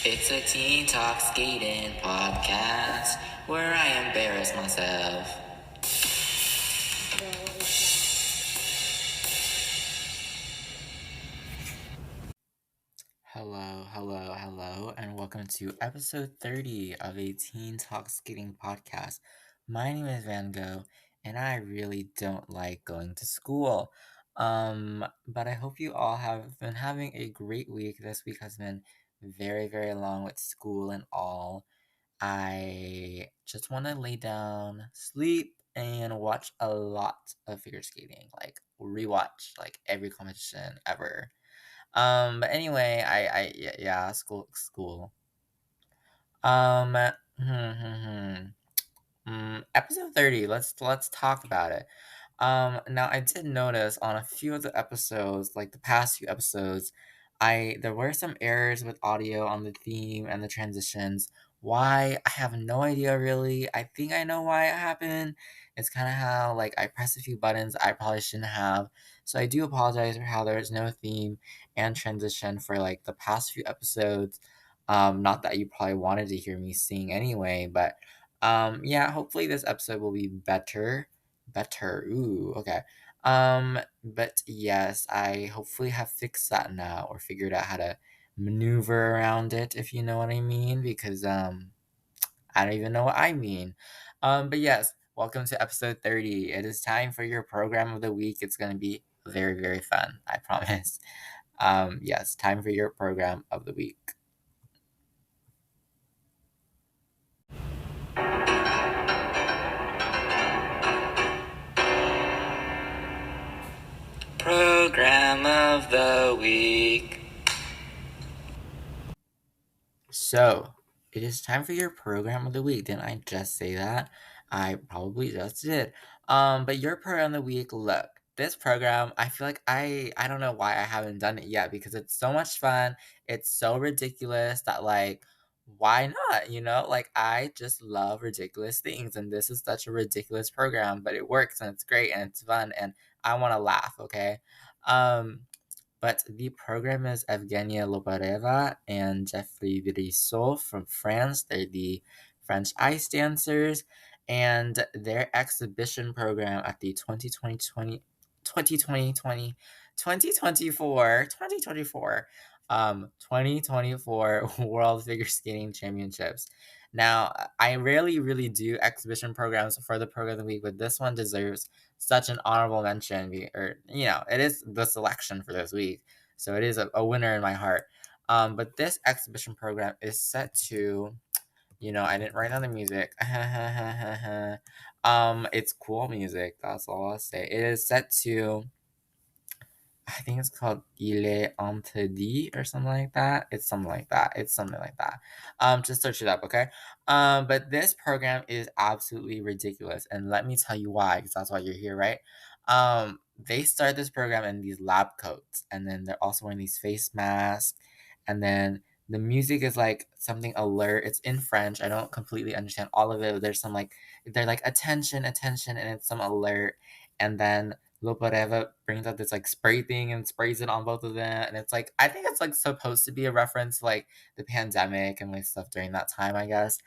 It's a Teen Talk Skating podcast where I embarrass myself. Hello, and welcome to episode 30 of a Teen Talk Skating podcast. My name is Van Gogh, and I really don't like going to school. But I hope you all have been having a great week. This week has been very long with school and all. I just want to lay down, sleep, and watch a lot of figure skating. Like rewatch like every competition ever. But anyway, yeah, school. Um, hmm, hmm, hmm. Episode 30. Let's talk about it. Now I did notice on a few of the episodes, like the past few episodes, I there were some errors with audio on the theme and the transitions. Why? I have no idea really. I think I know why it happened. It's kind of how like I pressed a few buttons I probably shouldn't have. So I do apologize for how there's no theme and transition for like the past few episodes. Not that you probably wanted to hear me sing anyway, but yeah, hopefully this episode will be better. Better. Ooh, okay. But yes, I hopefully have fixed that now or figured out how to maneuver around it, if you know what I mean, because I don't even know what I mean. But yes, welcome to episode 30. It is time for your program of the week. It's gonna be very fun, I promise. Yes, time for your program of the week. Program of the week. So, it is time for your program of the week. Didn't I just say that? I probably just did. But your program of the week, look, this program, I feel like I don't know why I haven't done it yet because it's so much fun. It's so ridiculous that like why not? You know, like I just love ridiculous things and this is such a ridiculous program, but it works and it's great and it's fun and I want to laugh, okay? Um but the program is Evgenia Lobareva and Jeffrey Brissot from France. They're the French ice dancers, and their exhibition program at the 2024 World Figure Skating Championships. Now, I rarely really do exhibition programs for the program of the week, but this one deserves such an honorable mention, or you know, it is the selection for this week, so it is a winner in my heart. But this exhibition program is set to, you know, I didn't write down the music. It's cool music. That's all I'll say. It is set to I think it's called Il est interdit or something like that. It's something like that. It's something like that. Just search it up, okay? But this program is absolutely ridiculous, and let me tell you why, because that's why you're here, right? They start this program in these lab coats, and then they're also wearing these face masks, and then the music is like something alert. It's in French. I don't completely understand all of it. But there's some like they're like attention, and it's some alert, and then Lopareva brings out this like spray thing and sprays it on both of them, and it's like I think it's like supposed to be a reference to like the pandemic and like stuff during that time, I guess.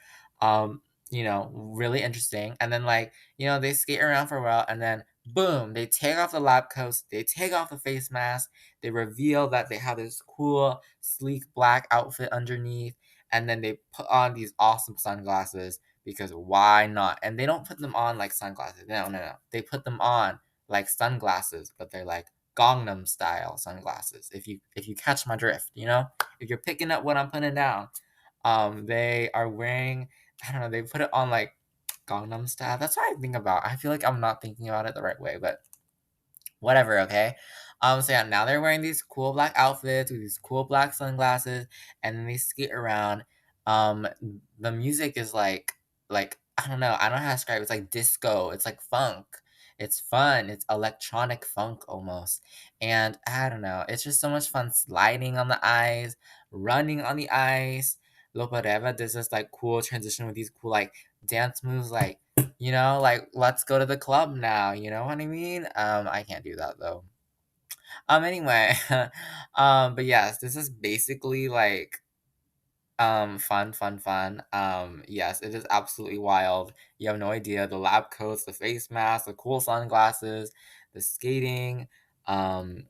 Um, you know, really interesting. And then like you know they skate around for a while, and then boom, they take off the lab coats, they take off the face mask, they reveal that they have this cool sleek black outfit underneath, and then they put on these awesome sunglasses because why not? And they don't put them on like sunglasses. No. They put them on like sunglasses, but they're like Gangnam style sunglasses. If you catch my drift, you know, if you're picking up what I'm putting down, they are wearing. I don't know. They put it on like Gangnam style. That's what I think about. I feel like I'm not thinking about it the right way, but whatever, okay? So yeah, now they're wearing these cool black outfits with these cool black sunglasses, and then they skate around. Um, the music is like I don't know, I don't know how to describe it. It's like disco, it's like funk. It's fun, it's electronic funk almost. And I don't know, it's just so much fun sliding on the ice, running on the ice. Lopareva does this like cool transition with these cool like dance moves like you know, like let's go to the club now. You know what I mean? I can't do that though. Anyway, but yes, this is basically like Fun, fun, fun. Yes, it is absolutely wild. You have no idea the lab coats, the face mask, the cool sunglasses, the skating. Um,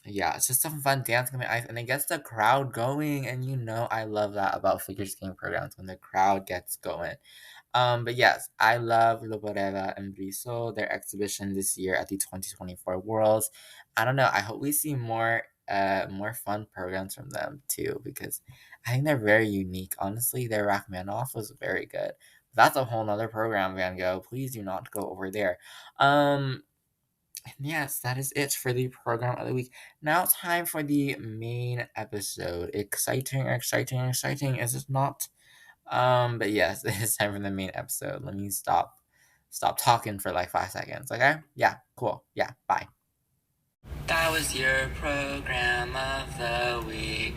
yeah, it's just some fun dancing on the ice, and it gets the crowd going. And I love that about figure skating programs when the crowd gets going. But yes, I love Loboreva and Briso, their exhibition this year at the 2024 Worlds. I don't know. I hope we see more fun programs from them too, because I think they're very unique. Honestly, their Rachmaninoff was very good. That's a whole nother program, Van Gogh. Please do not go over there. And yes, that is it for the program of the week. Now it's time for the main episode. Exciting, exciting, exciting, is it not? But yes, it's time for the main episode. Let me stop talking for like 5 seconds, okay? Yeah, cool. Yeah, bye. That was your program of the week.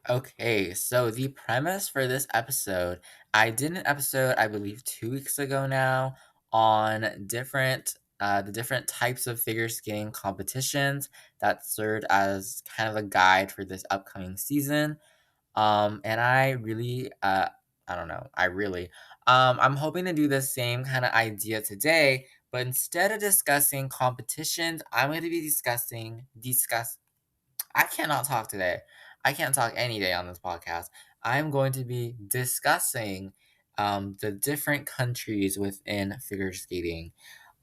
Okay, so the premise for this episode, I did an episode, I believe 2 weeks ago now, on the different types of figure skating competitions that served as kind of a guide for this upcoming season. And I don't know, I'm hoping to do the same kind of idea today, but instead of discussing competitions, I'm going to be discuss. I cannot talk today. I can't talk any day on this podcast. I'm going to be discussing the different countries within figure skating.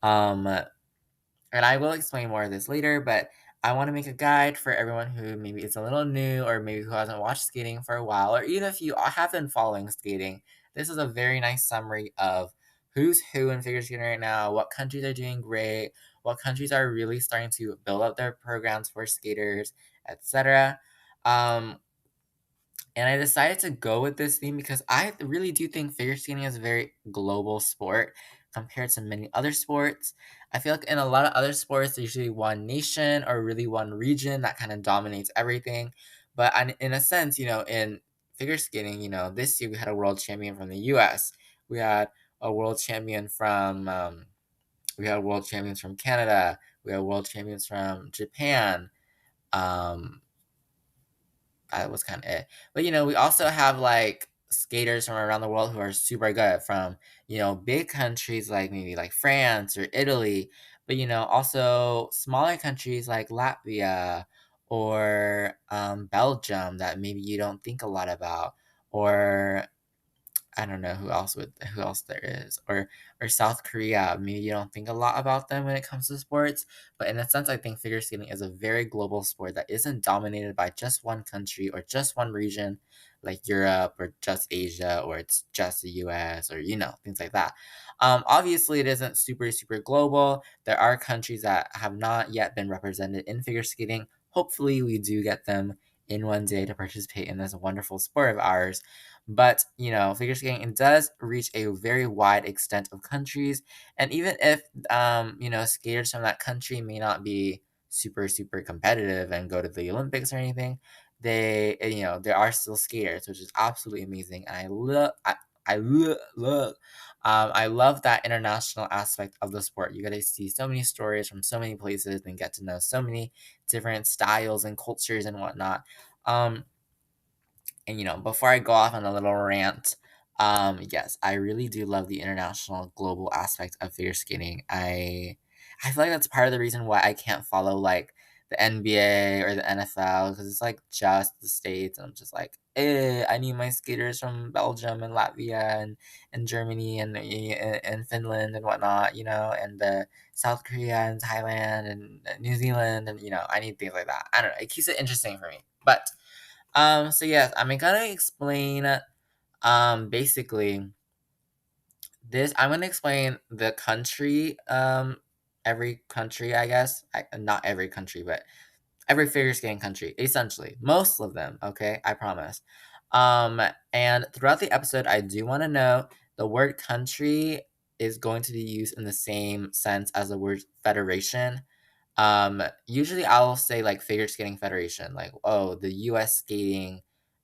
Um, and I will explain more of this later, but I want to make a guide for everyone who maybe is a little new or maybe who hasn't watched skating for a while, or even if you have been following skating. This is a very nice summary of who's who in figure skating right now, what countries are doing great, what countries are really starting to build up their programs for skaters, etc. Um, and I decided to go with this theme because I really do think figure skating is a very global sport compared to many other sports. I feel like in a lot of other sports, there's usually one nation or really one region that kind of dominates everything. But in a sense, in figure skating, this year we had a world champion from the US. We had a world champion we had world champions from Canada. We had world champions from Japan. Um, that was kind of it. But we also have like skaters from around the world who are super good from big countries like maybe like France or Italy, but also smaller countries like Latvia or Belgium that maybe you don't think a lot about, or I don't know who else there is, or South Korea. Maybe you don't think a lot about them when it comes to sports, but in a sense, I think figure skating is a very global sport that isn't dominated by just one country or just one region, like Europe or just Asia or it's just the U.S. or things like that. Obviously, it isn't super super global. There are countries that have not yet been represented in figure skating. Hopefully, we do get them in one day to participate in this wonderful sport of ours. But, figure skating, it does reach a very wide extent of countries. And even if, skaters from that country may not be super, super competitive and go to the Olympics or anything, there are still skaters, which is absolutely amazing. And I love that international aspect of the sport. You get to see so many stories from so many places and get to know so many different styles and cultures and whatnot. And before I go off on a little rant, yes, I really do love the international global aspect of figure skating. I feel like that's part of the reason why I can't follow like the NBA or the NFL because it's like just the states, and I'm just like, I need my skaters from Belgium and Latvia and Germany and Finland and whatnot, and South Korea and Thailand and New Zealand, and I need things like that. I don't know. It keeps it interesting for me, but. So yes, I'm gonna explain basically I'm gonna explain the country, every country, I guess. Not every country, but every figure skating country, essentially. Most of them, okay? I promise. And throughout the episode, I do want to know the word country is going to be used in the same sense as the word federation. Usually I'll say like figure skating federation, like, oh, the US skating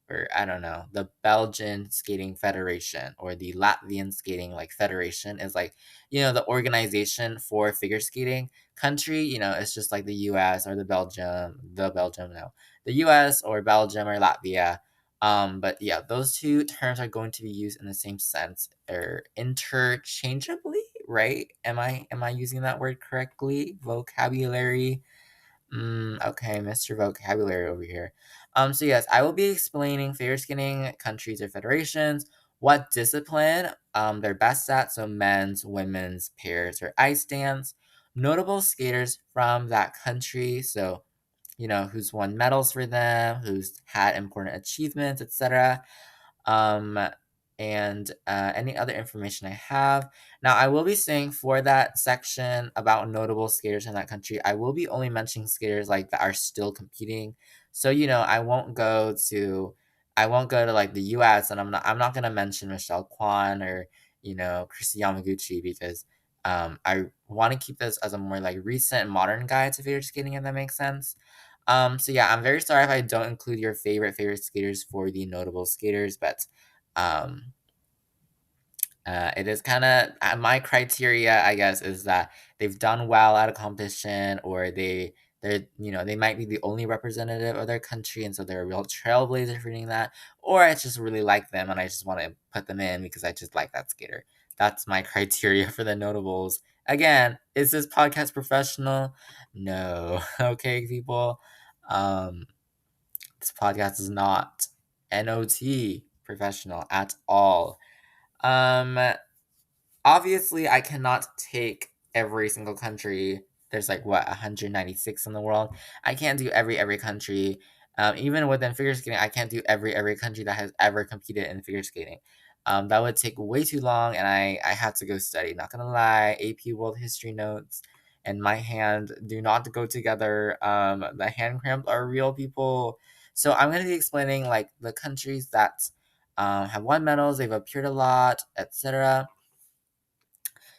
or I don't know, the Belgian Skating Federation or the Latvian Skating like Federation is like, the organization for figure skating. Country, it's just like the US or the Belgium, no, the US or Belgium or Latvia. But yeah, those two terms are going to be used in the same sense or interchangeably, right? Am I using that word correctly? Vocabulary. Okay, Mr. Vocabulary over here. So yes, I will be explaining figure skating countries or federations, what discipline they're best at, so men's, women's, pairs, or ice dance, notable skaters from that country, so who's won medals for them, who's had important achievements, etc. um, and any other information I have. Now, I will be saying for that section about notable skaters in that country, I will be only mentioning skaters like that are still competing. So I won't go to like the U.S. and I'm not gonna mention Michelle Kwan or Kristi Yamaguchi because I want to keep this as a more like recent modern guide to figure skating if that makes sense. So yeah, I'm very sorry if I don't include your favorite skaters for the notable skaters, but um, it is kind of my criteria, I guess, is that they've done well at a competition, or they might be the only representative of their country, and so they're a real trailblazer for doing that, or I just really like them and I just want to put them in because I just like that skater. That's my criteria for the notables. Again, is this podcast professional? No. Okay, people. Um, this podcast is not NOT professional at all. Um, Obviously, I cannot take every single country. There's like what 196 in the world. I can't do every country. Even within figure skating, I can't do every country that has ever competed in figure skating. That would take way too long, and I had to go study. Not gonna lie, AP World History notes and my hand do not go together. The hand cramps are real, people. So I'm gonna be explaining like the countries that have won medals, they've appeared a lot, etc.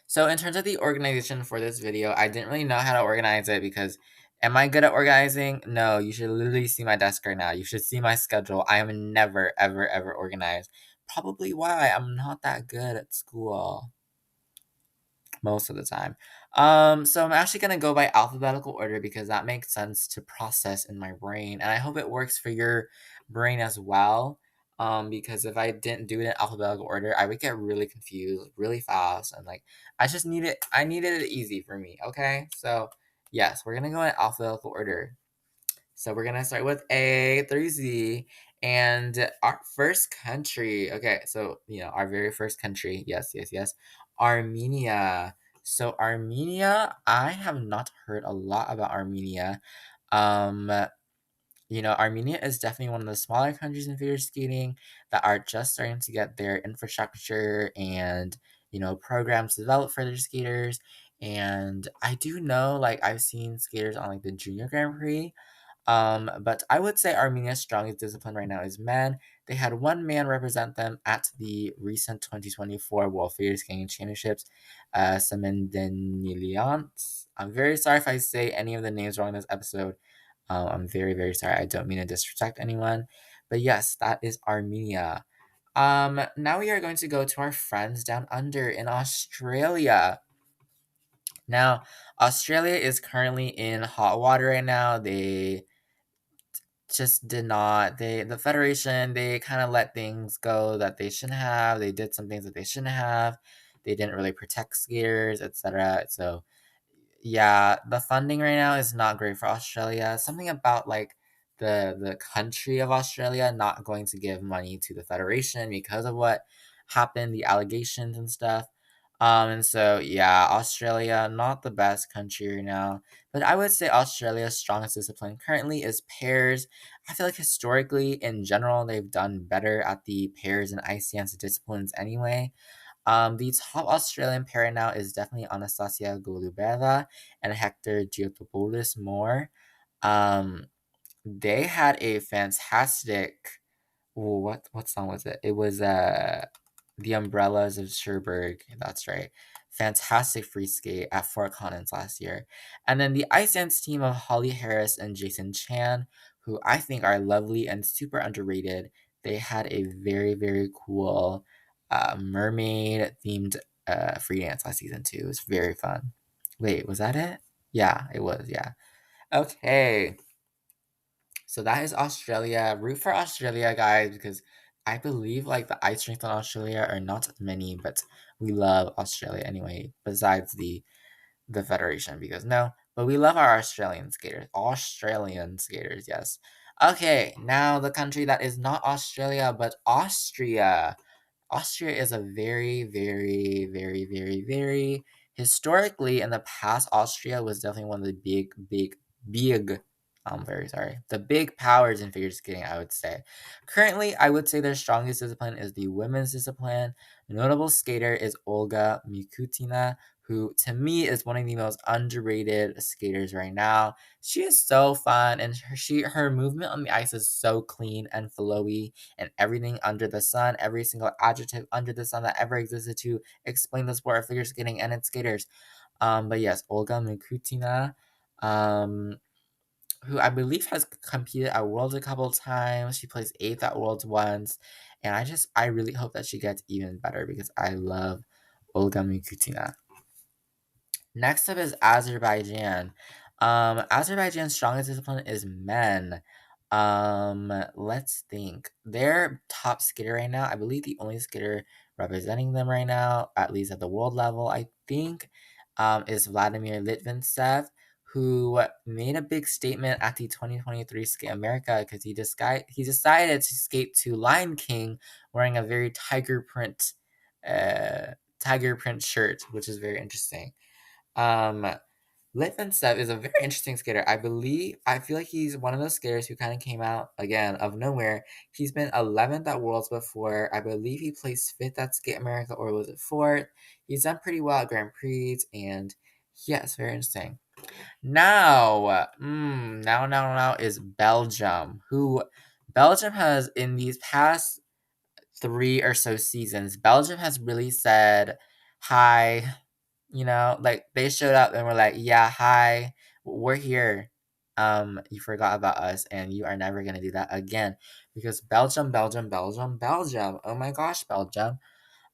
So in terms of the organization for this video, I didn't really know how to organize it because am I good at organizing? No, you should literally see my desk right now. You should see my schedule. I am never, ever, ever organized. Probably why I'm not that good at school most of the time. So I'm actually gonna go by alphabetical order because that makes sense to process in my brain, and I hope it works for your brain as well. Because if I didn't do it in alphabetical order, I would get really confused really fast, and like I needed it easy for me. Okay, so yes, we're gonna go in alphabetical order. So we're gonna start with A through Z, and our first country. Okay, so our very first country. Yes, yes, yes. Armenia. So Armenia, I have not heard a lot about Armenia. Um, Armenia is definitely one of the smaller countries in figure skating that are just starting to get their infrastructure and programs developed for their skaters. And I do know, like, I've seen skaters on like the Junior Grand Prix, but I would say Armenia's strongest discipline right now is men. They had one man represent them at the recent 2024 World Figure Skating Championships, Semendeniliant. I'm very sorry if I say any of the names wrong in this episode. I'm very, very sorry. I don't mean to disrespect anyone. But yes, that is Armenia. Now we are going to go to our friends down under in Australia. Now, Australia is currently in hot water right now. They just did not the federation, they kind of let things go that they shouldn't have. They did some things that they shouldn't have. They didn't really protect skiers, etc. So yeah, the funding right now is not great for Australia. Something about like the country of Australia not going to give money to the federation because of what happened, the allegations and stuff. And so yeah, Australia not the best country right now, but I would say Australia's strongest discipline currently is pairs. I feel like historically, in general, they've done better at the pairs and ice dance disciplines anyway. The top Australian pair right now is definitely Anastasia Golubeva and Hector Giotopoulos Moore. Um, they had a fantastic. Ooh, what song was it? It was The Umbrellas of Cherbourg. That's right. Fantastic free skate at Fort Collins last year. And then the ice dance team of Holly Harris and Jason Chan, who I think are lovely and super underrated. they had a very, very cool mermaid themed free dance last season too. It was very fun. Wait, was that it? Yeah, it was. Yeah. Okay. So that is Australia. Root for Australia, guys, because I believe like the ice rinks in Australia are not many, but we love Australia anyway. Besides the federation, because no, but we love our Australian skaters. Australian skaters, yes. Okay, now the country that is not Australia but Austria. Austria is a very, very, very, very, very historically in the past. Austria was definitely one of the big. I'm very sorry. The big powers in figure skating, I would say. Currently, I would say their strongest discipline is the women's discipline. A notable skater is Olga Mikutina, who to me is one of the most underrated skaters right now. She is so fun, and her movement on the ice is so clean and flowy, and everything under the sun, every single adjective under the sun that ever existed to explain the sport of figure skating and its skaters. But yes, Olga Mikutina, um, who I believe has competed at Worlds a couple times. She placed eighth at Worlds once, and I really hope that she gets even better because I love Olga Mikutina. Next up is Azerbaijan. Azerbaijan's strongest discipline is men. Let's think. Their top skater right now, I believe the only skater representing them right now, at least at the world level, I think, is Vladimir Litvintsev, who made a big statement at the 2023 Skate America because he decided to skate to Lion King wearing a very tiger print shirt, which is very interesting. Um, Litvinsev is a very interesting skater. I feel like he's one of those skaters who kind of came out again of nowhere. He's been 11th at Worlds before. I believe he placed 5th at Skate America, or was it 4th? He's done pretty well at Grand Prix, and yes, very interesting. Now is Belgium, who Belgium has in these past 3 or so seasons, Belgium has really said, "Hi, like they showed up and were like, "Yeah, hi, we're here. You forgot about us, and you are never gonna do that again." Because Belgium, Belgium, Belgium, Belgium. Oh my gosh, Belgium.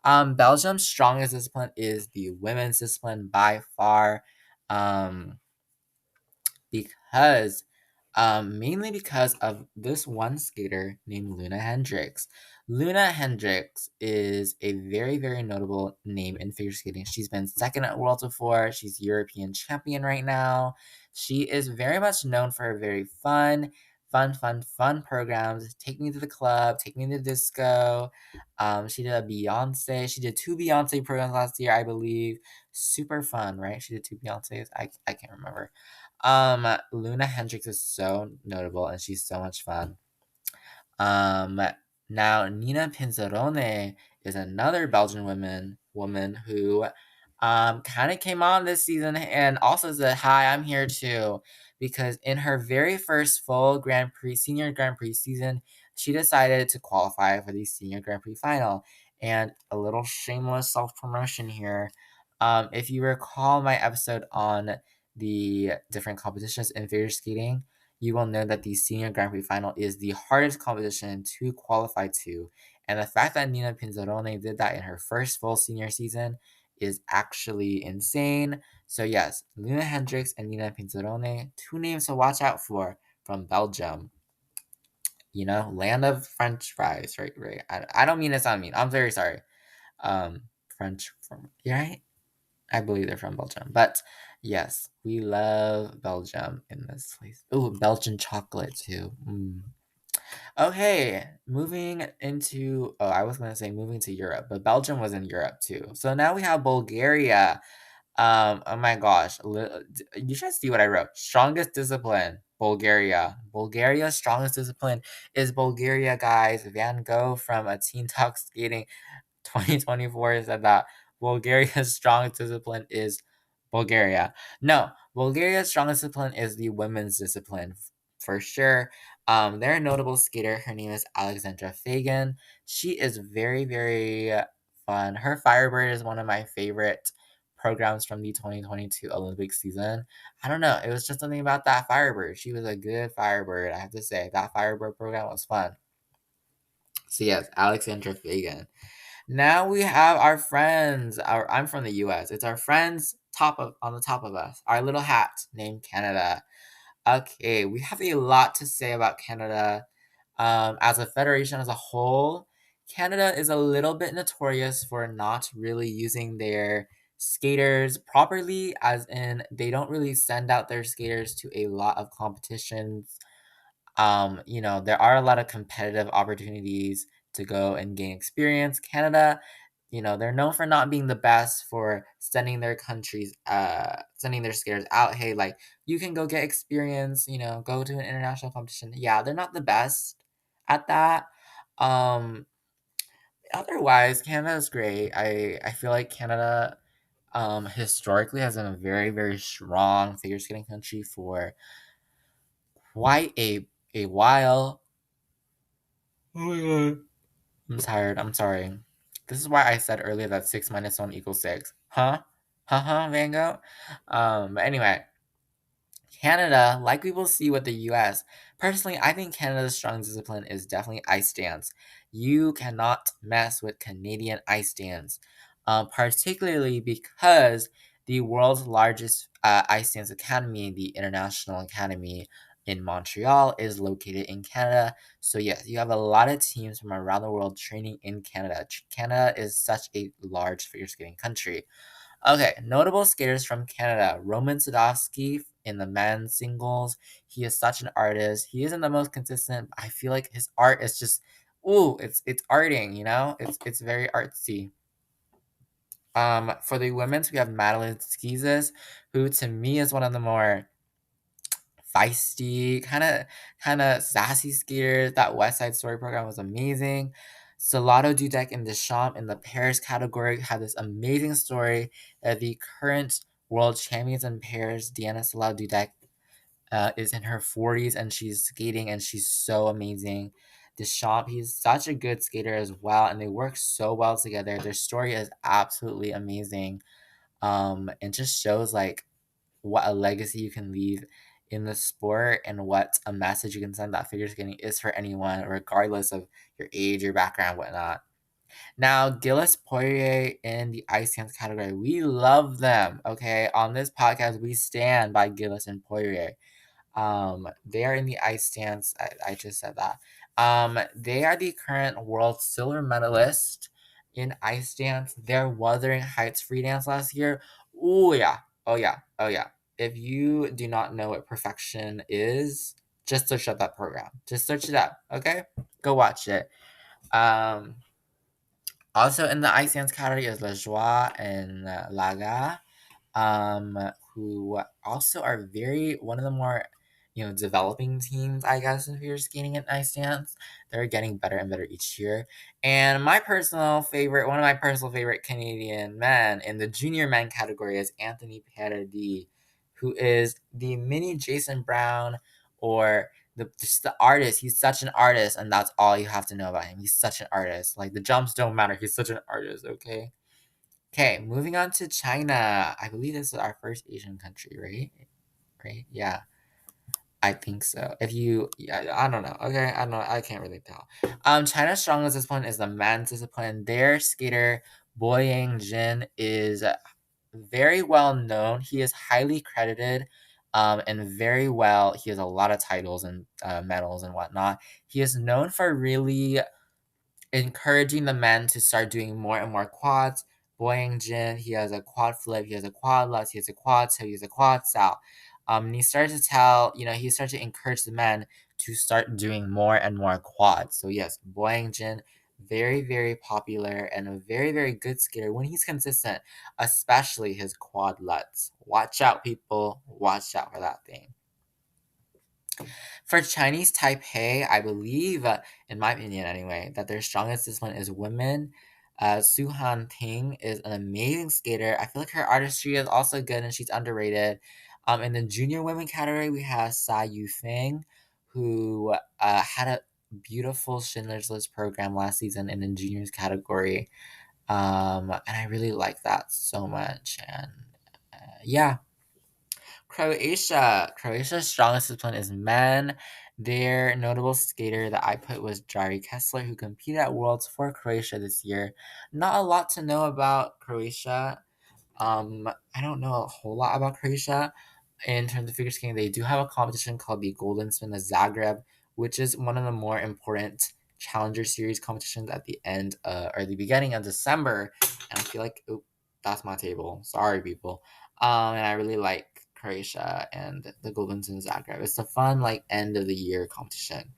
Belgium's strongest discipline is the women's discipline by far. Um, because mainly because of this one skater named Luna Hendricks. Luna Hendricks is a very, very notable name in figure skating. She's been second at Worlds before. She's European champion right now. She is very much known for her very fun programs. Take Me to the Club, Take Me to Disco. She did a Beyonce. She did 2 Beyonce programs last year, I believe. Super fun, right? She did 2 Beyonces. I can't remember. Luna Hendricks is so notable and she's so much fun. Um, Now Nina Pinzerone is another Belgian woman who kind of came on this season and also said, "Hi, I'm here too," because in her very first full Senior Grand Prix season, she decided to qualify for the Senior Grand Prix final. And a little shameless self promotion here. If you recall my episode on the different competitions in figure skating, you will know that the Senior Grand Prix final is the hardest competition to qualify to. And the fact that Nina Pinzerone did that in her first full senior season is actually insane. So, yes, Luna Hendricks and Nina Pinzerone, 2 names to watch out for from Belgium. Land of French fries, right? Right. I don't mean to sound mean. I'm very sorry. French from, right? I believe they're from Belgium. But yes, we love Belgium in this place. Ooh, Belgian chocolate too. Okay, I was going to say moving to Europe, but Belgium was in Europe too. So now we have Bulgaria. Oh my gosh. You should see what I wrote. Strongest discipline, Bulgaria. Bulgaria's strongest discipline is Bulgaria, guys. Van Gogh from a Teen Talk Skating 2024 said that Bulgaria's strongest discipline is Bulgaria. No, Bulgaria's strongest discipline is the women's discipline for sure. They're a notable skater. Her name is Alexandra Fagan. She is very, very fun. Her Firebird is one of my favorite programs from the 2022 Olympic season. I don't know. It was just something about that Firebird. She was a good Firebird, I have to say. That Firebird program was fun. So yes, Alexandra Fagan. Now we have our friends. I'm from the U.S. It's our friends top of on the top of us. Our little hat named Canada. Okay, we have a lot to say about Canada. As a federation as a whole, Canada is a little bit notorious for not really using their skaters properly, as in they don't really send out their skaters to a lot of competitions. There are a lot of competitive opportunities to go and gain experience. Canada, they're known for not being the best for sending their skaters out. Hey, like you can go get experience, go to an international competition. Yeah, they're not the best at that. Um, Otherwise, Canada is great. I feel like Canada historically has been a very, very strong figure skating country for quite a while. Oh my god. I'm tired. I'm sorry. This is why I said earlier that 6 minus 1 equals 6. Huh? Huh, Van Gogh? But anyway, Canada, like we will see with the US, personally, I think Canada's strong discipline is definitely ice dance. You cannot mess with Canadian ice dance, particularly because the world's largest ice dance academy, the International Academy in Montreal, is located in Canada. So, yes, you have a lot of teams from around the world training in Canada. Canada is such a large figure skating country. Okay, notable skaters from Canada. Roman Sadovsky in the men's singles. He is such an artist. He isn't the most consistent. I feel like his art is just it's arting, It's very artsy. For the women's, we have Madeline Schizas, who to me is one of the more feisty, kind of sassy skaters. That West Side Story program was amazing. Salado Dudek and Deschamps in the pairs category had this amazing story that the current world champions in pairs, Deanna Salado Dudek, is in her 40s and she's skating and she's so amazing. Deschamps, he's such a good skater as well, and they work so well together. Their story is absolutely amazing. And just shows like what a legacy you can leave in the sport and what a message you can send that figure skating is for anyone, regardless of your age, your background, whatnot. Now, Gilles Poirier in the ice dance category, we love them. Okay, on this podcast, we stand by Gilles and Poirier. They are in the ice dance. I just said that. They are the current world silver medalist in ice dance. Their Wuthering Heights free dance last year. Oh yeah. Oh yeah. Oh yeah. If you do not know what perfection is, just search up that program. Just search it up. Okay. Go watch it. Um, Also in the ice dance category is La Joie and Laga, um, who also are very one of the more developing teams, I guess, if you're skating and ice dance. They're getting better and better each year. And one of my personal favorite Canadian men in the junior men category is Anthony Paradis, who is the mini Jason Brown, or just the artist. He's such an artist, and that's all you have to know about him. He's such an artist. Like the jumps don't matter. He's such an artist. Okay. Okay, moving on to China. I believe this is our first Asian country, right? Right? Yeah, I think so. Yeah, I don't know. Okay, I don't know. I can't really tell. China's strongest discipline is the men's discipline. Their skater Boyang Jin is very well known. He is highly credited, and very well. He has a lot of titles and medals and whatnot. He is known for really encouraging the men to start doing more and more quads. Boyang Jin, he has a quad flip, he has a quad lutz, he has a quad tail, he has a quad style. And he started to he started to encourage the men to start doing more and more quads. So yes, Boyang Jin, very, very popular and a very, very good skater when he's consistent, especially his quad lutz. Watch out, people. Watch out for that thing. For Chinese Taipei, I believe, in my opinion anyway, that their strongest discipline is women. Su Han Ting is an amazing skater. I feel like her artistry is also good and she's underrated. In the junior women category, we have Sa Yu Feng, who had a beautiful Schindler's List program last season in the juniors category. And I really like that so much. And yeah, Croatia. Croatia's strongest discipline is men, Their notable skater that I put was Jari Kessler, who competed at Worlds for Croatia this year. Not a lot to know about Croatia. I don't know a whole lot about Croatia. In terms of figure skating, they do have a competition called the Golden Spin of Zagreb, which is one of the more important Challenger Series competitions at the end or the beginning of December. And I feel like, oh, that's my table. Sorry, people. And I really like Croatia and the Golden Spin Zagreb. It's a fun like end of the year competition.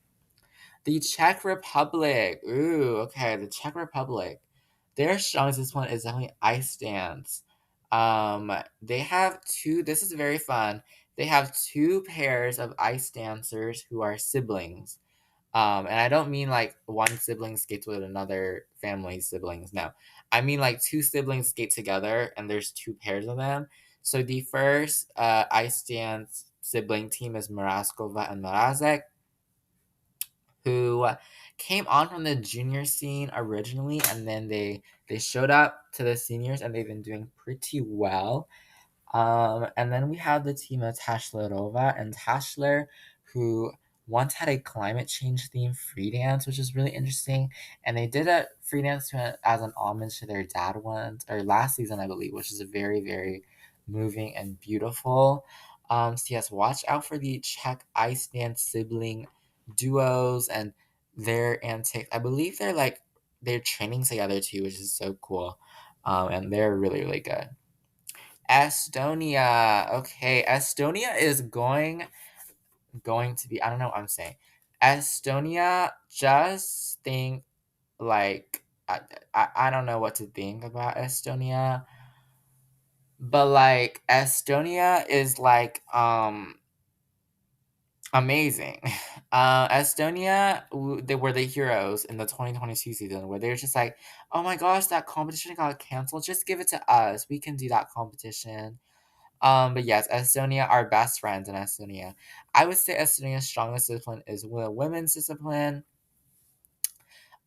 The Czech Republic. Ooh, okay. The Czech Republic. Their strongest discipline is definitely ice dance. They have two. This is very fun. They have two pairs of ice dancers who are siblings. And I don't mean like one sibling skates with another family's siblings. No, I mean like two siblings skate together, and there's two pairs of them. So the first ice dance sibling team is Maraskova and Marazek, who came on from the junior scene originally, and then they showed up to the seniors, and they've been doing pretty well. And then we have the team of Tashlerova and Tashler, who once had a climate change themed free dance, which is really interesting. And they did a free dance as an homage to their dad once, or last season, I believe, which is a very, very moving and beautiful. So yes, watch out for the Czech ice dance sibling duos and their antics. I believe they're training together too, which is so cool. And they're really, really good. Estonia. Okay, Estonia is going to be, I don't know what I'm saying. Estonia, just think like I don't know what to think about Estonia, but like Estonia is like amazing. Estonia, they were the heroes in the 2022 season, where they were just like, oh my gosh, that competition got canceled. Just give it to us. We can do that competition. But yes, Estonia are best friends in Estonia. I would say Estonia's strongest discipline is the women's discipline.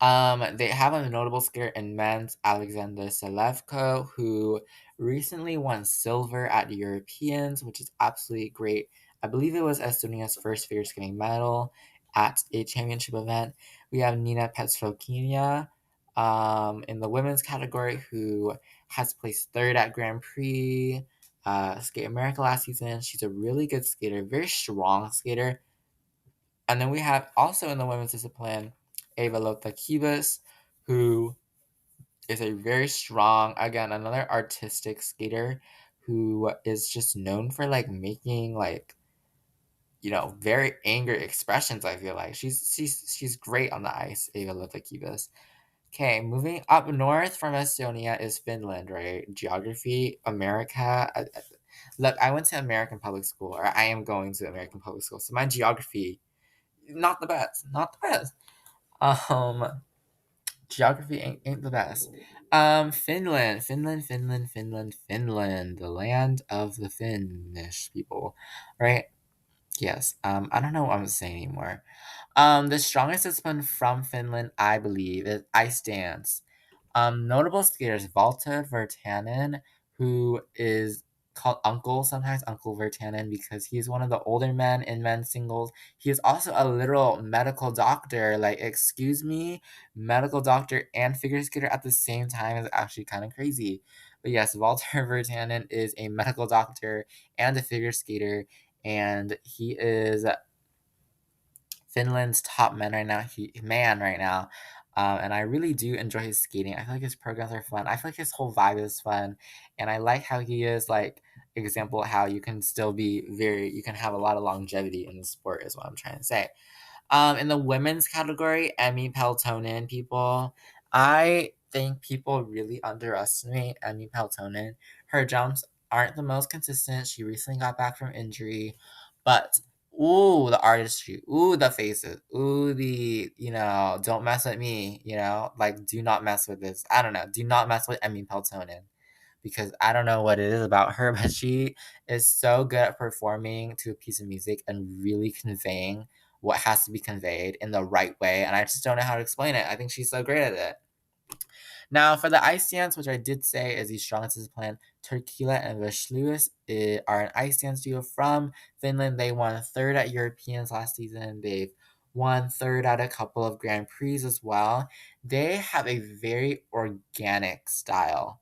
They have a notable skater in men's, Alexander Selevko, who recently won silver at the Europeans, which is absolutely great. I believe it was Estonia's first figure skating medal at a championship event. We have Nina Petrokina in the women's category, who has placed third at Grand Prix Skate America last season. She's a really good skater, very strong skater. And then we have also in the women's discipline Ava Lota Kibas, who is a very strong, again, another artistic skater who is just known for like making like, very angry expressions. I feel like she's great on the ice, Ava Lota Kibas. Okay, moving up north from Estonia is Finland, right? Geography, America. Look, I went to American public school, or I am going to American public school, so my geography, not the best, not the best. Um, Geography ain't the best. Finland, the land of the Finnish people, right? Yes. I don't know what I'm saying anymore. The strongest discipline from Finland, I believe, is ice dance. Notable skaters Valter Virtanen, who is called Uncle, sometimes Uncle Virtanen, because he's one of the older men in men's singles. He is also a literal medical doctor. Like, excuse me, medical doctor and figure skater at the same time is actually kind of crazy. But yes, Walter Virtanen is a medical doctor and a figure skater, and he is Finland's top man right now. Right now, and I really do enjoy his skating. I feel like his programs are fun. I feel like his whole vibe is fun, and I like how he is like example how you can still be you can have a lot of longevity in the sport is what I'm trying to say. In the women's category, Emmy Peltonen, people, I think people really underestimate Emmy Peltonen. Her jumps aren't the most consistent. She recently got back from injury, but ooh, the artistry, ooh, the faces, ooh, don't mess with me, like do not mess with this. I don't know, do not mess with Emmy Peltonen because I don't know what it is about her, but she is so good at performing to a piece of music and really conveying what has to be conveyed in the right way. And I just don't know how to explain it. I think she's so great at it. Now, for the ice dance, which I did say is the strongest discipline, Turkila and Veslus are an ice dance duo from Finland. They won third at Europeans last season. They've won third at a couple of Grand Prix as well. They have a very organic style.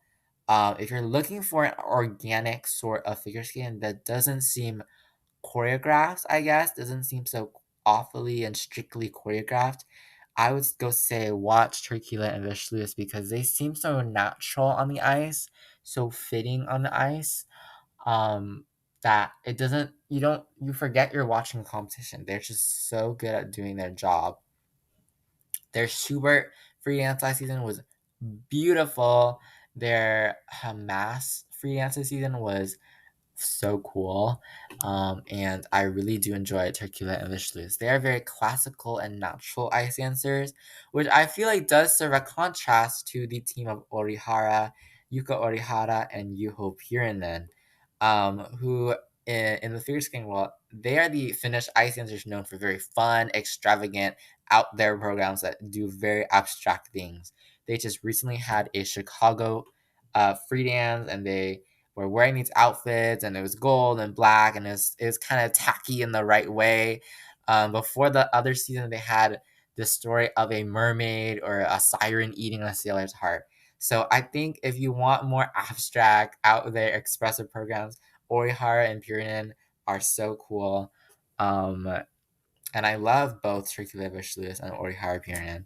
If you're looking for an organic sort of figure skating that doesn't seem choreographed, I guess, doesn't seem so awfully and strictly choreographed, I would go say watch Turkila and Veslus because they seem so natural on the ice, so fitting on the ice, um, that it doesn't you forget you're watching a competition. They're just so good at doing their job. Their Schubert free dance last season was beautiful. Their Hamas free dance this season was so cool. And I really do enjoy Turkula and Vishlis. They are very classical and natural ice dancers, which I feel like does serve a contrast to the team of Orihara, Yuka Orihara, and Juho Pyrinen, who in the figure skating world, they are the Finnish ice dancers known for very fun, extravagant, out there programs that do very abstract things. They just recently had a Chicago free dance, and they were wearing these outfits, and it was gold and black, and it was kind of tacky in the right way. Before the other season, they had the story of a mermaid or a siren eating a sailor's heart. So I think if you want more abstract, out there, expressive programs, Orihara and Purinen are so cool. Um, and I love both Tricky Levish Lewis and Orihara Purinen.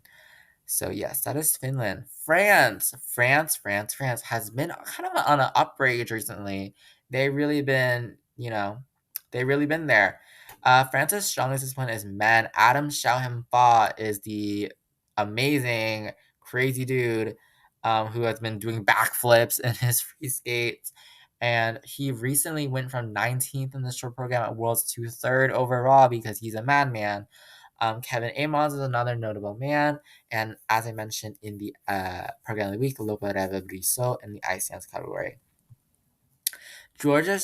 So yes, that is Finland. France has been kind of on an upgrade recently. They really been, they really been there. France's strongest discipline is men. Adam Schauhempa is the amazing, crazy dude who has been doing backflips in his free skates. And he recently went from 19th in the short program at Worlds to third overall because he's a madman. Kevin Amos is another notable man, and as I mentioned in the program of the week, Lopareva Briso in the ice dance category. Georgia,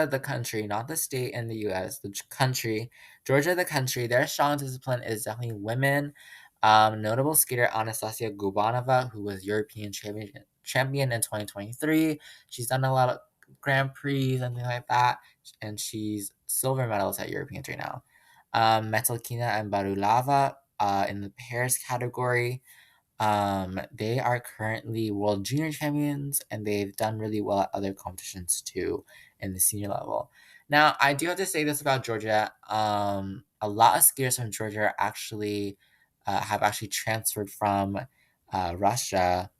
the country, not the state in the U.S., the country, Georgia, the country. Their strong discipline is definitely women. Notable skater Anastasia Gubanova, who was European champion in 2023. She's done a lot of Grand Prix and things like that, and she's silver medalist at Europeans right now. Metalkina and Barulava in the pairs category. They are currently world junior champions, and they've done really well at other competitions too in the senior level. Now, I do have to say this about Georgia. A lot of skiers from Georgia are actually have actually transferred from Russia,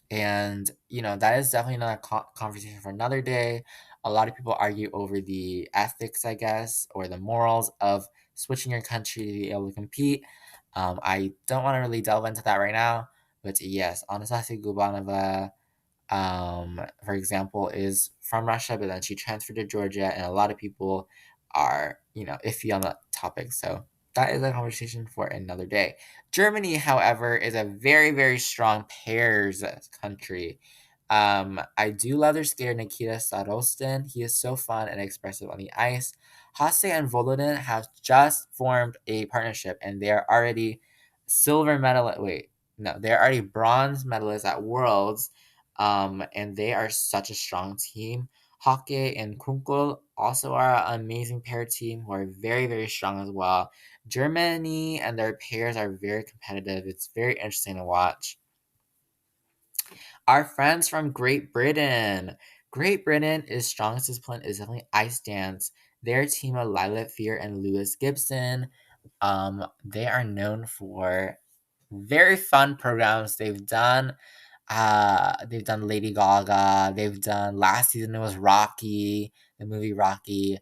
and that is definitely another conversation for another day. A lot of people argue over the ethics, I guess, or the morals of switching your country to be able to compete. I don't want to really delve into that right now, but yes, Anastasia Gubanova, for example, is from Russia, but then she transferred to Georgia, and a lot of people are, iffy on that topic. So that is a conversation for another day. Germany, however, is a very, very strong pairs country. I do love their skater Nikita Starostin. He is so fun and expressive on the ice. Hasse and Volodin have just formed a partnership, and they are already silver medal. Wait, no, they're already bronze medalists at Worlds. And they are such a strong team. Hake and Kunkel also are an amazing pair team who are very, very strong as well. Germany and their pairs are very competitive. It's very interesting to watch. Our friends from Great Britain. Great Britain is strongest discipline is definitely ice dance. Their team of Lila Fear and Lewis Gibson. They are known for very fun programs they've done Lady Gaga. They've done last season it was Rocky, the movie Rocky.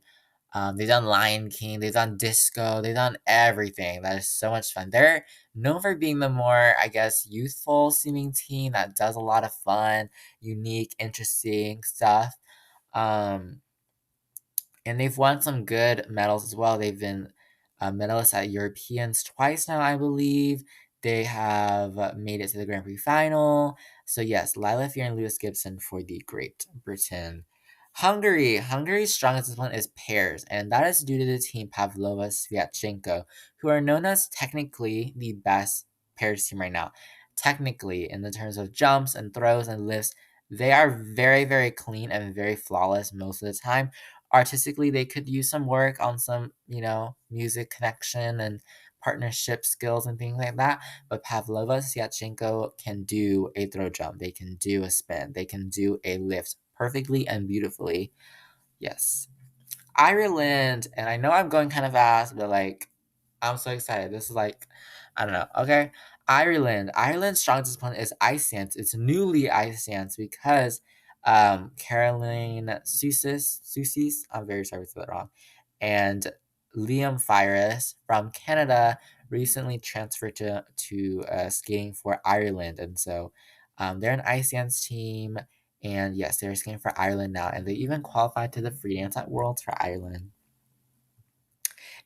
They've done Lion King. They've done disco. They've done everything. That is so much fun. They're known for being the more, I guess, youthful seeming team that does a lot of fun, unique, interesting stuff. Um, and they've won some good medals as well. They've been medalists at Europeans twice now, I believe. They have made it to the Grand Prix final. So yes, Lila Fear and Lewis Gibson for the Great Britain. Hungary's strongest discipline is pairs, and that is due to the team Pavlova Sviatchenko, who are known as technically the best pairs team right now. technically in the terms of jumps and throws and lifts, they are very, very clean and very flawless most of the time. Artistically, they could use some work on some, music connection and partnership skills and things like that. But Pavlova, Syatchenko can do a throw jump, they can do a spin, they can do a lift perfectly and beautifully. Yes. Ireland, and I know I'm going kind of fast, but like, I'm so excited. This is like, I don't know. Okay, Ireland. Ireland's strongest opponent is ice dance. It's newly ice dance because Caroline Sousis, I'm very sorry if I said that wrong, and Liam Fires from Canada recently transferred to skating for Ireland, and so they're an ice dance team. And yes, they're skating for Ireland now, and they even qualified to the free dance at Worlds for Ireland.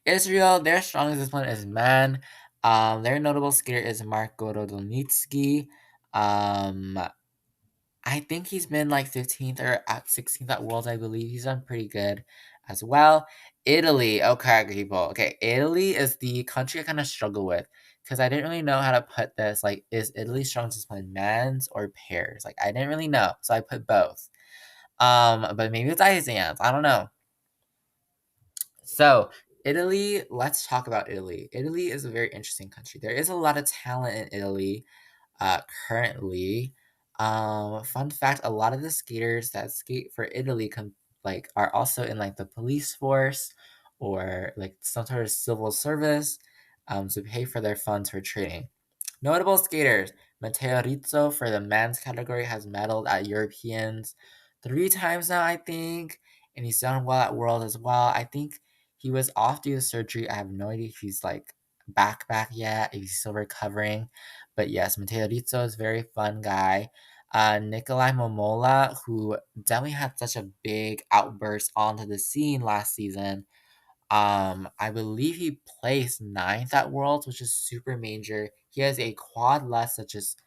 Israel, their strongest opponent is men. Their notable skater is Mark Gorodonitsky. Um, I think he's been like 15th or at 16th at Worlds, I believe. He's done pretty good as well. Italy, okay, people. Okay, Italy is the country I kind of struggle with because I didn't really know how to put this. Like, is Italy strongest opponent men's or pairs? Like, I didn't really know, so I put both. But maybe it's Isaiah. I don't know. So, Italy, let's talk about Italy. Italy is a very interesting country. There is a lot of talent in Italy currently. Fun fact, a lot of the skaters that skate for Italy are also in like the police force or like some sort of civil service to pay for their funds for training. Notable skaters: Matteo Rizzo for the men's category has medaled at Europeans 3 times now, I think, and he's done well at World as well. I think he was off due to surgery. I have no idea if he's like back yet, if he's still recovering. But yes, Matteo Rizzo is a very fun guy. Nikolai Momola, who definitely had such a big outburst onto the scene last season, I believe he placed ninth at Worlds, which is super major. He has a quad left that just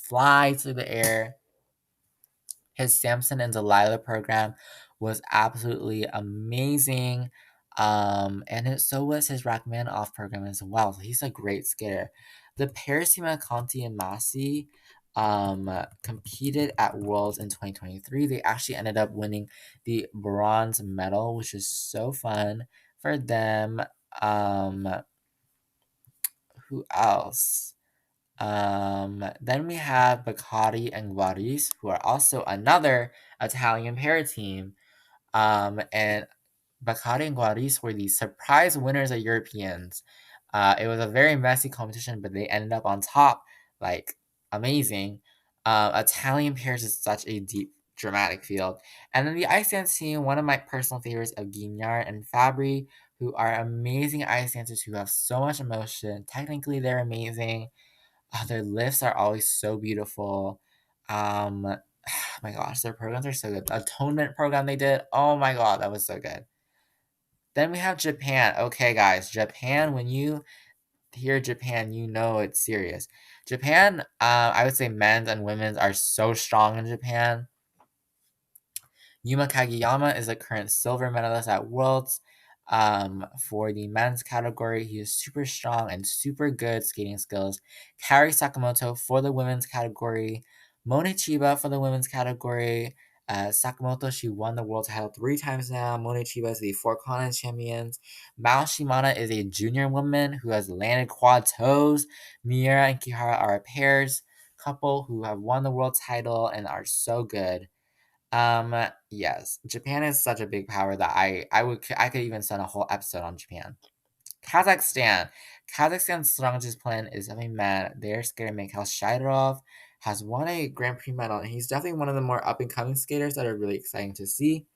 flies through the air. His Samson and Delilah program was absolutely amazing. So was his Rachmaninoff program as well. So he's a great skater. The pairs team at Conti and Masi competed at Worlds in 2023. They actually ended up winning the bronze medal, which is so fun for them. Um, who else? Then we have Bacardi and Guaris, who are also another Italian pair team. And Bacardi and Guaris were the surprise winners of Europeans. It was a very messy competition, but they ended up on top. Like, amazing. Italian pairs is such a deep, dramatic field. And then the ice dance team, one of my personal favorites of Guignard and Fabry, who are amazing ice dancers who have so much emotion. Technically, they're amazing. Their lifts are always so beautiful. My gosh, their programs are so good. The atonement program they did, oh my god, that was so good. Then we have Japan. Okay, guys, Japan, when you hear Japan, you know it's serious. Japan, I would say men's and women's are so strong in Japan. Yuma Kageyama is a current silver medalist at Worlds. For the men's category, he is super strong and super good skating skills. Kari Sakamoto for the women's category. Mone Chiba for the women's category. Sakamoto, she won the world title 3 times now. Mone Chiba is the Four Continents champions. Mao Shimada is a junior woman who has landed quad toes. Miura and Kihara are a pairs couple who have won the world title and are so good. Yes, Japan is such a big power that I could even send a whole episode on Japan. Kazakhstan. Kazakhstan's strongest plan is having man. Their skater Mikhail Shaidrov has won a Grand Prix medal, and he's definitely one of the more up and coming skaters that are really exciting to see.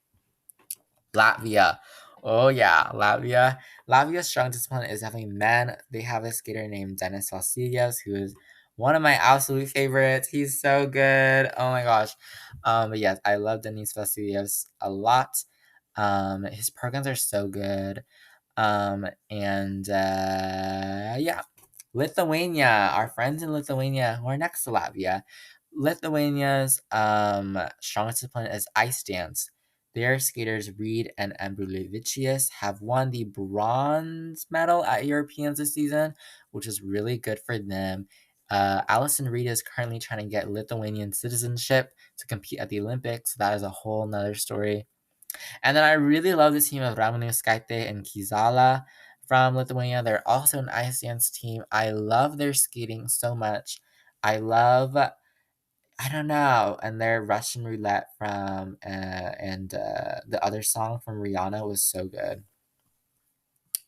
Latvia. Oh yeah, Latvia. Latvia's strongest opponent is definitely men. They have a skater named Denis Vasilyevs, who is one of my absolute favorites. He's so good. Oh my gosh. But yes, I love Denis Vasilyevs a lot. His programs are so good. And Yeah. Lithuania, our friends in Lithuania who are next to Latvia. Lithuania's strongest discipline is ice dance. Their skaters Reed and Ambrulevičius have won the bronze medal at Europeans this season, which is really good for them. Allison Reed is currently trying to get Lithuanian citizenship to compete at the Olympics. So that is a whole nother story. And then I really love the team of Ramonu Skaite and Kizala from Lithuania. They're also an ice dance team. I love their skating so much. I love, I don't know, and their Russian roulette from and the other song from Rihanna was so good.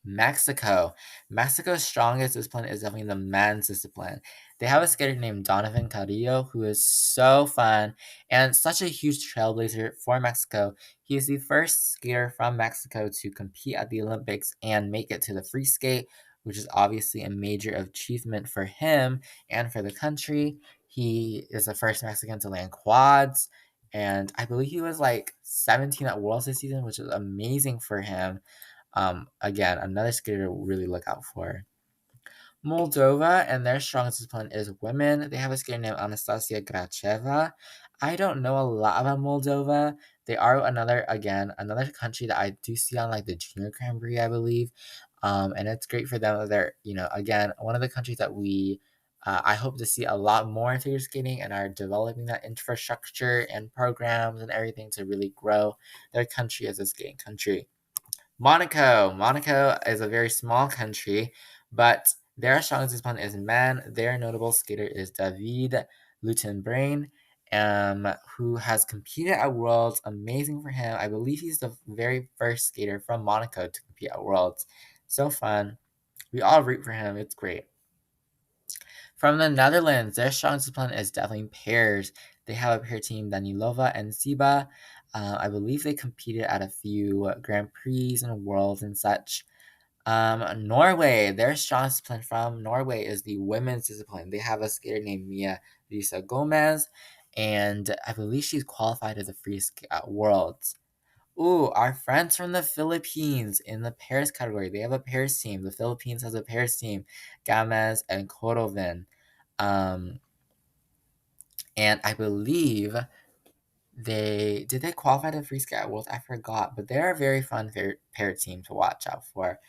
Mexico. Mexico's strongest discipline is definitely the men's discipline. They have a skater named Donovan Carrillo who is so fun and such a huge trailblazer for Mexico. He is the first skater from Mexico to compete at the Olympics and make it to the free skate, which is obviously a major achievement for him and for the country. He is the first Mexican to land quads, and I believe he was like 17 at Worlds this season, which is amazing for him. Again, another skater to really look out for. Moldova and their strongest discipline is women. They have a skater named Anastasia Gracheva. I don't know a lot about Moldova. They are another country that I do see on like the Junior Grand Prix, I believe. And it's great for them that they're, again, one of the countries that I hope to see a lot more in figure skating and are developing that infrastructure and programs and everything to really grow their country as a skating country. Monaco. Monaco is a very small country, but their strongest discipline is men. Their notable skater is David Lutenbrain, who has competed at Worlds. Amazing for him. I believe he's the very first skater from Monaco to compete at Worlds. So fun. We all root for him. It's great. From the Netherlands, their strongest discipline is definitely pairs. They have a pair team, Danilova and Siba. I believe they competed at a few Grand Prix and Worlds and such. Norway, their strongest discipline from Norway is the women's discipline. They have a skater named Mia Lisa Gomez, and I believe she's qualified as a free skate at Worlds. Ooh, our friends from the Philippines in the pairs category. They have a pairs team. The Philippines has a pairs team, Gamez and Korovin. Um, and I believe they qualify to free skate Worlds? I forgot, but they're a very fun pair team to watch out for.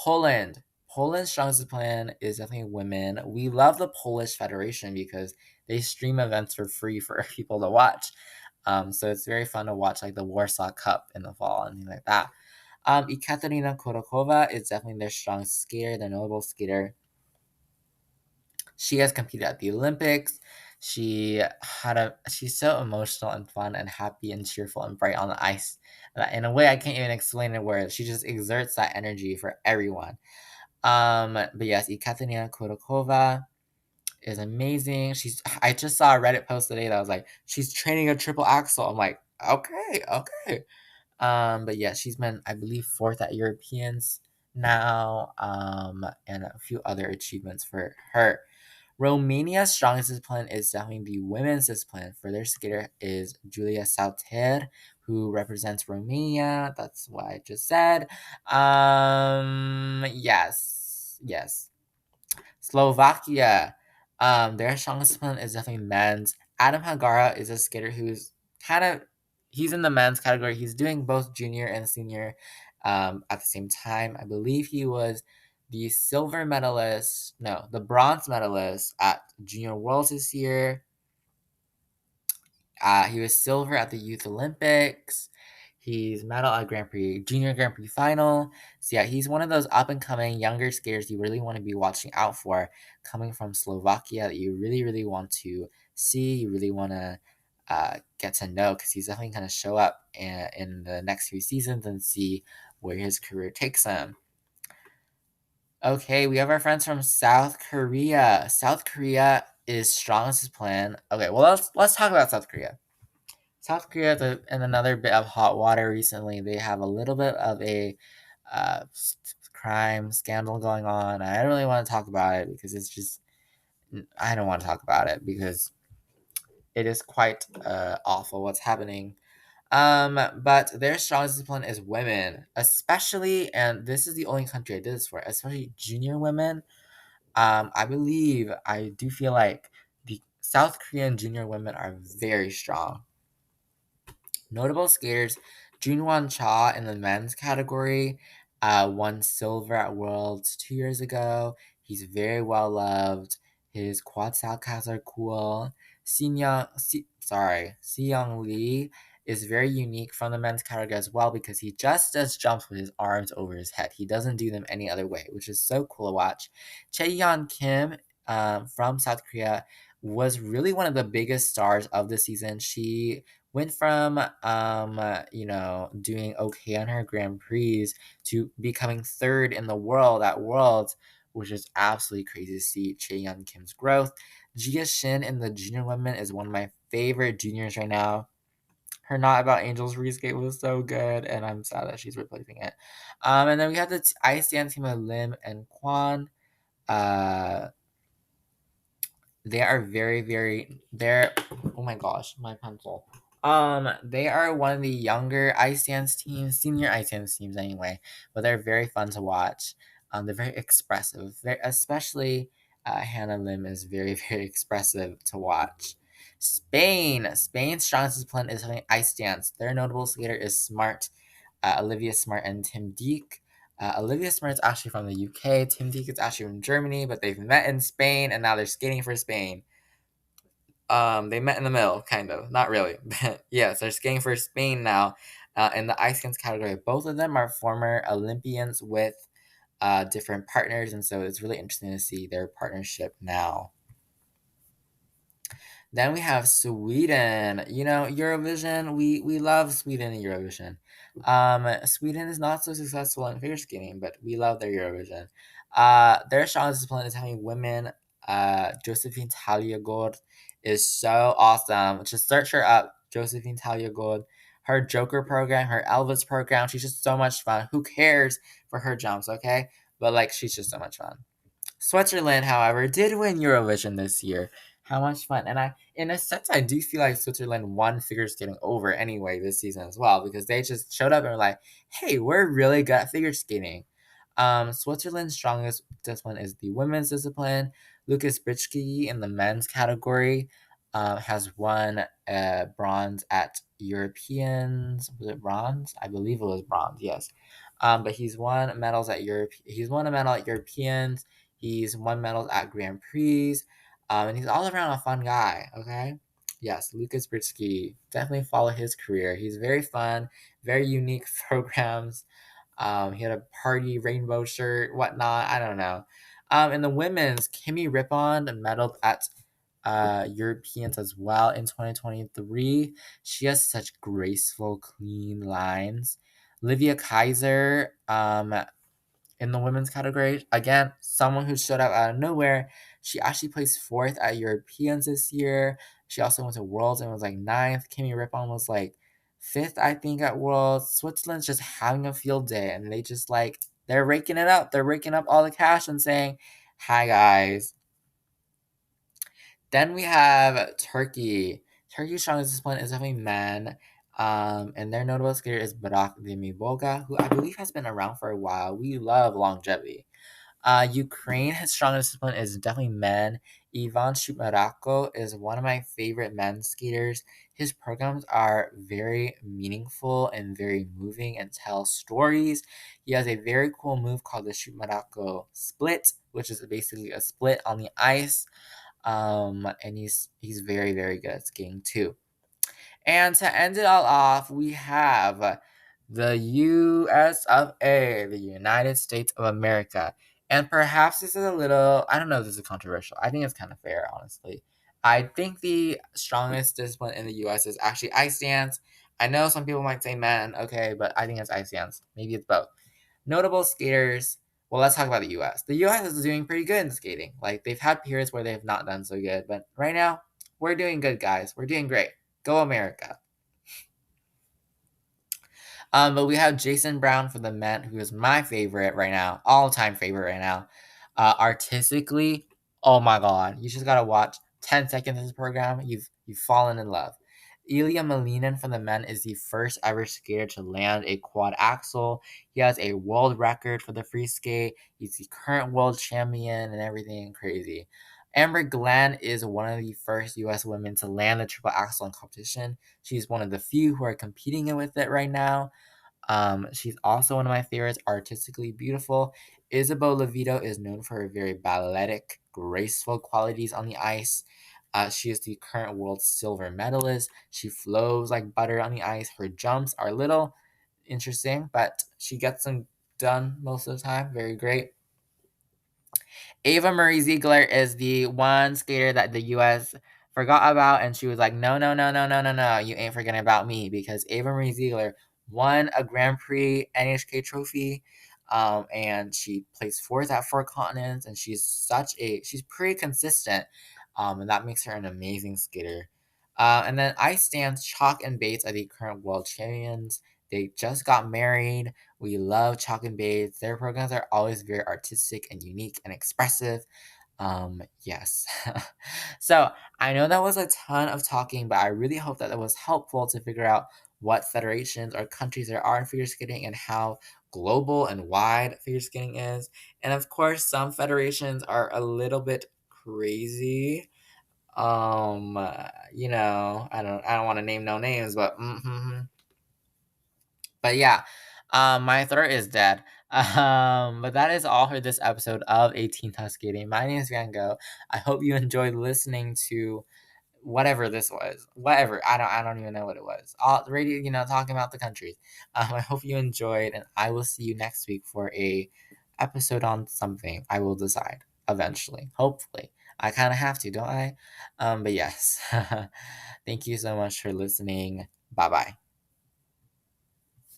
Poland. Poland's strongest discipline is definitely women. We love the Polish Federation because they stream events for free for people to watch. So it's very fun to watch like the Warsaw Cup in the fall and things like that. Ekaterina Kodakova is definitely their strongest skater, their notable skater. She has competed at the Olympics. She's so emotional and fun and happy and cheerful and bright on the ice. In a way I can't even explain in words. She just exerts that energy for everyone. But yes, Ekaterina Kodakova is amazing. I just saw a Reddit post today that was like, she's training a triple axel. I'm like, okay, okay. But yeah, she's been, I believe, fourth at Europeans now, and a few other achievements for her. Romania's strongest discipline is definitely the women's discipline. For their skater is Julia Sauter, who represents Romania. That's what I just said. Yes. Slovakia. Their strongest discipline is definitely men's. Adam Hagara is a skater who's kind of he's in the men's category. He's doing both junior and senior at the same time. I believe he was the bronze medalist at Junior Worlds this year. He was silver at the Youth Olympics. He's medal at Junior Grand Prix final. So yeah, he's one of those up and coming younger skaters you really want to be watching out for, coming from Slovakia that you really, really want to see. You really want to get to know because he's definitely going to show up in the next few seasons and see where his career takes him. Okay, we have our friends from South Korea. South Korea is strong as his plan. Okay, well let's talk about South Korea. South Korea is in another bit of hot water recently. They have a little bit of a crime scandal going on. I don't really want to talk about it because I don't want to talk about it because it is quite awful what's happening. But their strongest discipline is women, especially, and this is the only country I did this for, especially junior women. I do feel like the South Korean junior women are very strong. Notable skaters, Junwon Cha in the men's category won silver at Worlds 2 years ago. He's very well loved. His quad salchows are cool. Seong Lee is very unique from the men's category as well because he just does jumps with his arms over his head. He doesn't do them any other way, which is so cool to watch. Chaeyeon Kim from South Korea was really one of the biggest stars of the season. She went from doing okay on her Grand Prix to becoming third in the world at Worlds, which is absolutely crazy to see Chaeyeon Kim's growth. Jia Shin in the junior women is one of my favorite juniors right now. Her Not About Angels reskate was so good, and I'm sad that she's replacing it. And then we have the ice dance team of Lim and Kwan. Uh, they are very, very. They're. Oh my gosh, my pencil. They are one of the younger ice dance teams, senior ice dance teams anyway, but they're very fun to watch. They're very expressive, especially Hannah Lim is very, very expressive to watch. Spain's strongest discipline is having ice dance. Their notable skater is Smart, Olivia Smart, and Tim Deek. Olivia Smart is actually from the UK. Tim Deek is actually from Germany, but they've met in Spain and now they're skating for Spain. They met in the middle, kind of. Not really, but yes, they're skating for Spain now in the ice dance category. Both of them are former Olympians with different partners, and so it's really interesting to see their partnership now. Then we have Sweden. Eurovision. We love Sweden in Eurovision. Sweden is not so successful in figure skating, but we love their Eurovision. Their strongest discipline is having women. Josephine Taliagord is so awesome. Just search her up, Josephine Taliagord. Her Joker program, her Elvis program. She's just so much fun. Who cares for her jumps? Okay, but like she's just so much fun. Switzerland, however, did win Eurovision this year. How much fun! And in a sense, I do feel like Switzerland won figure skating over anyway this season as well because they just showed up and were like, "Hey, we're really good at figure skating." Switzerland's strongest discipline is the women's discipline. Lucas Britschke in the men's category has won bronze at Europeans. Was it bronze? I believe it was bronze. Yes. But he's won medals at Europe. He's won a medal at Europeans. He's won medals at Grand Prix, and he's all around a fun guy. Okay, yes, Lucas Britsky. Definitely follow his career. He's very fun, very unique programs. He had a party rainbow shirt, whatnot. I don't know. In the women's, Kimmy Rippon medaled at Europeans as well in 2023. She has such graceful, clean lines. Livia Kaiser, in the women's category. Again, someone who showed up out of nowhere. She actually placed fourth at Europeans this year. She also went to Worlds and was like ninth. Kimmy Rippon was like fifth, I think, at Worlds. Switzerland's just having a field day, and they just like they're raking it up. They're raking up all the cash and saying, "Hi guys." Then we have Turkey. Turkey's strongest discipline is definitely men. And their notable skater is Barak Demiboga, who I believe has been around for a while. We love longevity. Ukraine, his strongest discipline is definitely men. Ivan Shutmarako is one of my favorite men skaters. His programs are very meaningful and very moving and tell stories. He has a very cool move called the Shutmarako split, which is basically a split on the ice. And he's very, very good at skiing too. And to end it all off, we have the US of A, the United States of America. And perhaps this is a little, I don't know if this is controversial. I think it's kind of fair, honestly. I think the strongest discipline in the US is actually ice dance. I know some people might say men, okay, but I think it's ice dance. Maybe it's both. Notable skaters. Well, let's talk about the US. The US is doing pretty good in skating. Like, they've had periods where they have not done so good, but right now, we're doing good, guys. We're doing great. Go America. But we have Jason Brown for the men, who is my favorite right now, all-time favorite right now. Artistically, oh my god, you just gotta watch 10 seconds of this program. You've fallen in love. Ilya Malinin from the men is the first ever skater to land a quad axel. He has a world record for the free skate. He's the current world champion and everything crazy. Amber Glenn is one of the first U.S. women to land the triple axel in competition. She's one of the few who are competing with it right now. She's also one of my favorites, artistically beautiful. Isabeau Levito is known for her very balletic graceful qualities on the ice. She is the current world silver medalist. She flows like butter on the ice. Her jumps are a little interesting, but she gets them done most of the time. Very great. Ava Marie Ziegler is the one skater that the US forgot about, and she was like, no, no, no, no, no, no, no, you ain't forgetting about me, because Ava Marie Ziegler won a Grand Prix NHK trophy, and she placed fourth at Four Continents, and she's pretty consistent, and that makes her an amazing skater. And then Ice Dance, Chalk and Bates are the current world champions. They just got married. We love Chalk and Bates. Their programs are always very artistic and unique and expressive. Yes. So I know that was a ton of talking, but I really hope that it was helpful to figure out what federations or countries there are in figure skating and how global and wide figure skating is. And of course, some federations are a little bit crazy. I don't want to name no names, but yeah, my throat is dead. But that is all for this episode of 18 Tough Skating. My name is Van Gogh. I hope you enjoyed listening to whatever this was. Whatever. I don't even know what it was. All the radio, talking about the countries. I hope you enjoyed, and I will see you next week for a episode on something. I will decide eventually. Hopefully. I kind of have to, don't I? But yes. Thank you so much for listening. Bye bye.